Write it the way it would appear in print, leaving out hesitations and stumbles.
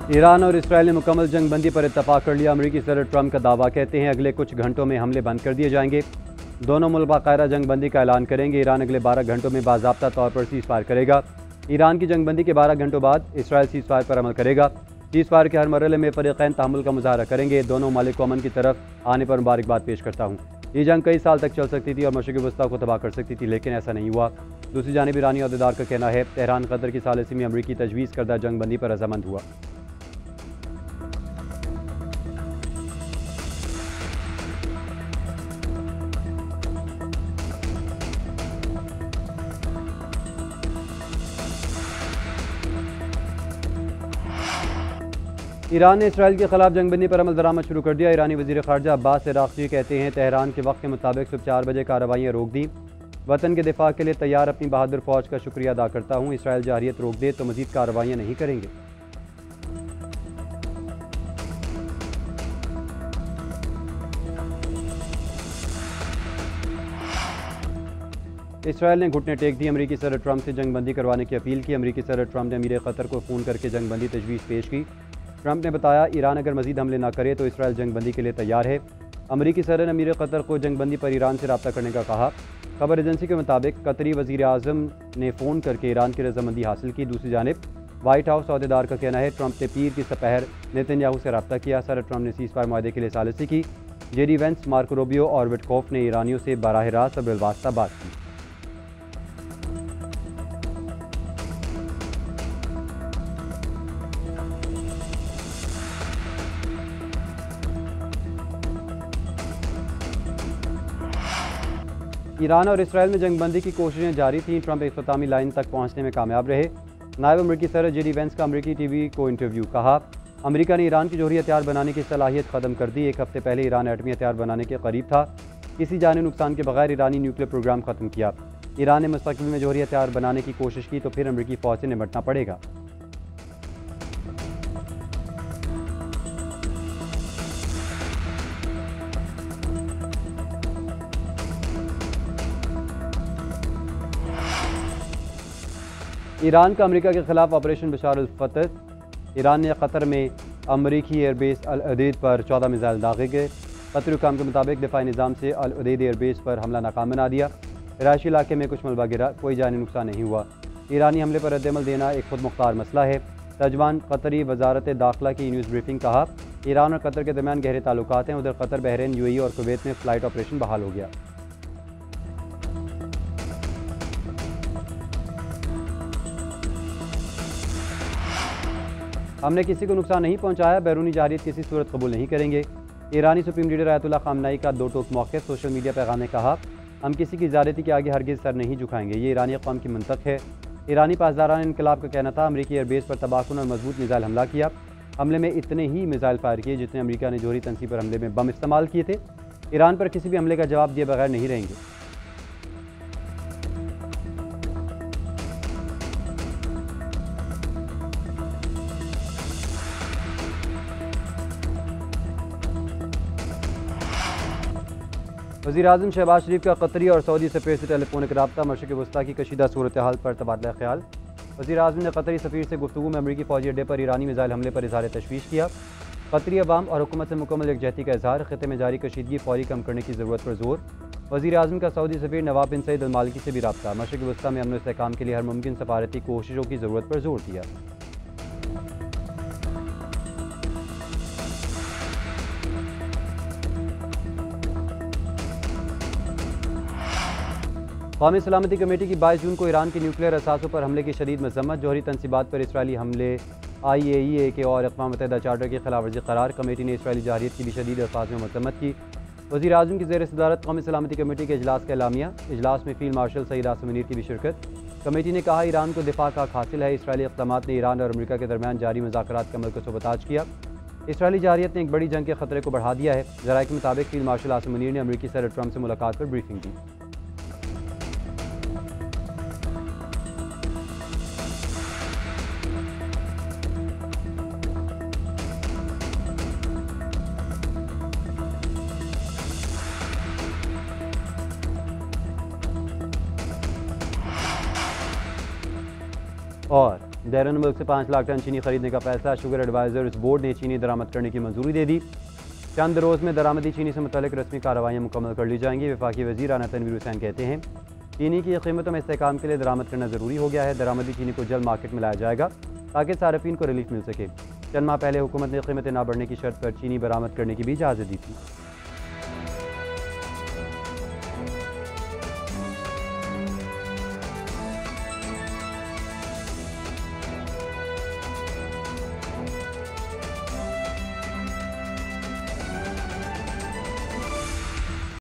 Iran और Israel ने मुकम्मल जंग बंदी पर इत्तफाक कर लिया। अमरीकी सदर ट्रंप का दावा, कहते हैं अगले कुछ घंटों में हमले बंद कर दिए जाएंगे। दोनों मुल्क बाकायदा जंग बंदी का ऐलान करेंगे। ईरान अगले 12 घंटों में बाज़ाब्ता तौर पर सीज़ फायर करेगा। ईरान की जंग बंदी के 12 घंटों बाद इसराइल सीज़ फायर पर अमल करेगा। सीज़ फायर के हर मरहले में फ़रीक़ैन तहम्मुल का मुज़ाहरा करेंगे। दोनों ममालिक को अमन की तरफ आने पर मुबारकबाद पेश करता हूँ। ये जंग कई साल तक चल सकती थी और मशरिक़ी वस्ता को तबाह कर सकती थी, लेकिन ऐसा नहीं हुआ। दूसरी जानिब ईरानी अहदेदार का कहना है तेहरान कतर की सालिसी में अमरीकी तजवीज़ करदा जंग बंदी पर रज़ामंद हुआ। ईरान ने इसराइल के खिलाफ जंगबंदी पर अमल दरामद शुरू कर दिया। ईरानी वज़ीर ख़ारजा अब्बास इराक़ची कहते हैं तेहरान के वक्त के मुताबिक सुबह 4 बजे कार्रवाइयाँ रोक दी। वतन के दिफा के लिए तैयार अपनी बहादुर फ़ौज का शुक्रिया अदा करता हूँ। इसराइल जारियत रोक दे तो मज़ीद कार्रवाइयाँ नहीं करेंगे। इसराइल ने घुटने टेक दी। अमरीकी सदर ट्रंप से जंगबंदी करवाने की अपील की। अमरीकी सदर ट्रंप ने अमीर कतर को फ़ोन करके जंगबंदी तजवीज़ पेश की। ट्रंप ने बताया ईरान अगर मज़ीद हमले न करे तो इसराइल जंगबंदी के लिए तैयार है। अमरीकी सदर ने अमीर कतर को जंगबंदी पर ईरान से रब्ता करने का कहा। खबर एजेंसी के मुताबिक कतरी वज़ीर आज़म ने फ़ोन करके ईरान की रजामंदी हासिल की। दूसरी जानिब वाइट हाउस अहदेदार का कहना है ट्रंप ने पीर की सपहर नेतन्याहू से रब्ता किया। सदर ट्रंप ने सीज़ फायर मुआहदे के लिए सालिसी की। जेडी वेंस, मार्को रूबियो और विटकॉफ ने ईरानियों से बराह रास्त और बिलवास्ता बात की। ईरान और इसराइल में जंगबंदी की कोशिशें जारी थीं। ट्रंप इख्तितामी लाइन तक पहुंचने में कामयाब रहे। नायब अमरीकी सदर जेडी वेंस का अमरीकी टीवी को इंटरव्यू, कहा अमरीका ने ईरान की जोहरी हथियार बनाने की सलाहियत ख़त्म कर दी। एक हफ्ते पहले ईरान एटमी हथियार बनाने के करीब था। किसी जानी नुकसान के बगैर ईरानी न्यूक्लियर प्रोग्राम ख़त्म किया। ईरान ने मुस्तकबिल में जोहरी हथियार बनाने की कोशिश की तो फिर अमरीकी फ़ौज से निपटना पड़ेगा। ईरान का अमेरिका के खिलाफ ऑपरेशन बशार अल फतह। ईरान ने कतर में अमरीकी एयरबेस अल उदैद पर 14 मिसाइल दागे गए। कतरी हुकाम के मुताबिक दिफाई निज़ाम से अल उदैद एयरबेस पर हमला नाकाम बना दिया। रिहायशी इलाके में कुछ मलबा गिरा, कोई जानी नुकसान नहीं हुआ। ईरानी हमले पर रद्दअमल देना एक खुद मुख्तार मसला है। तर्जमान कतरी वजारत दाखिला की न्यूज़ ब्रीफिंग, कहा ईरान और कतर के दरमियान गहरे ताल्लुकात हैं। उधर कतर, बहरीन, यूएई और कुवैत में फ़्लाइट ऑपरेशन बहाल हो गया। हमने किसी को नुकसान नहीं पहुंचाया, बैरूनी जारियत किसी सूरत कबूल नहीं करेंगे। ईरानी सुप्रीम लीडर आयतुल्लाह ख़ामनेई का दो टोक मौक़िफ़। सोशल मीडिया पैगाम में कहा हम किसी की ज़्यादती के आगे हरगिज़ सर नहीं झुकाएंगे। ये ईरानी कौम की मंतक़ है। ईरानी पासदारान इनकलाब का कहना था अमरीकी एयरबेस पर तबाहकुन और मजबूत मिसाइल हमला किया। हमले में इतने ही मिसाइल फायर किए जितने अमरीका ने जोहरी तनसीब पर हमले में बम इस्तेमाल किए थे। ईरान पर किसी भी हमले का जवाब दिए बगैर नहीं रहेंगे। वज़ीर आज़म शहबाज शरीफ का कतरी और सऊदी सफ़ीर से टेलीफोनिक रब्ता। मशरिक़ वस्ता की कशीदा सूरत हाल पर तबादला ख्याल। वज़ीर आज़म ने कतरी सफ़ीर से गुफ्तगू में अमरीकी फ़ौजी अड्डे पर ईरानी मिसाइल हमले पर इज़हार तशवीश किया। कतरी अवाम और हुकूमत से मुकम्मल यकजहती का इज़हार। ख़ित्ते में जारी कशीदगी फौरी कम करने की ज़रूरत पर जोर। वज़ीर आज़म का सऊदी सफ़ीर नवाब बिन सईद अल मालिकी से भी रब्ता। मशरिक़ वस्ता में अमन और इस्तेहकाम के लिए हर मुमकिन सफारती कोशिशों की ज़रूरत पर जोर दिया। कौमी सलामती कमेटी की 22 जून को ईरान के न्यूक्लियर असासों पर हमले की शदीद मज़म्मत। जोहरी तनसीबात पर इसराइली हमले IAEA के और अक़वाम मुत्तहिदा चार्टर की खिलाफवर्जी करार। कमेटी ने इसराइली जारियत की भी शदीद अल्फाज में मज़म्मत की। वज़ीर आज़म की ज़ेर सदारत कौमी सलामती कमेटी के इजलास का एलामिया। इजलास में फ़ील्ड मार्शल सईद आसिम मुनीर की भी शिरकत। कमेटी ने कहा ईरान को दिफा का हक़ हासिल है। इसराइली इक़दामात ने ईरान और अमरीका के दरमियान जारी मुज़ाकरात के अमल को सबताज किया। इसराइली जारियत ने एक बड़ी जंग के ख़तरे को बढ़ा दिया है। ज़राए के मुताबिक फ़ील्ड मार्शल आसिम मुनीर ने अमरीकी सदर ट्रंप से मुलाकात पर ब्रीफिंग दी। और बैरून मुल्क से 5 लाख टन चीनी खरीदने का फैसला। शुगर एडवाइजर्स बोर्ड ने चीनी दरामद करने की मंजूरी दे दी। चंद रोज़ में दरामदी चीनी से मुतल्लिक रस्मी कार्रवाइयाँ मुकम्मल कर ली जाएंगी। वफाकी वज़ीर राना तनवीर हुसैन कहते हैं चीनी की कीमतों में इस्तेहकाम के लिए दरामद करना ज़रूरी हो गया है। दरामदी चीनी को जल्द मार्केट में लाया जाएगा ताकि सार्फिन को रिलीफ मिल सके। चंद माह पहले हुकूमत ने कीमतें ना बढ़ने की शर्त पर चीनी बरामद करने की भी इजाज़त दी थी।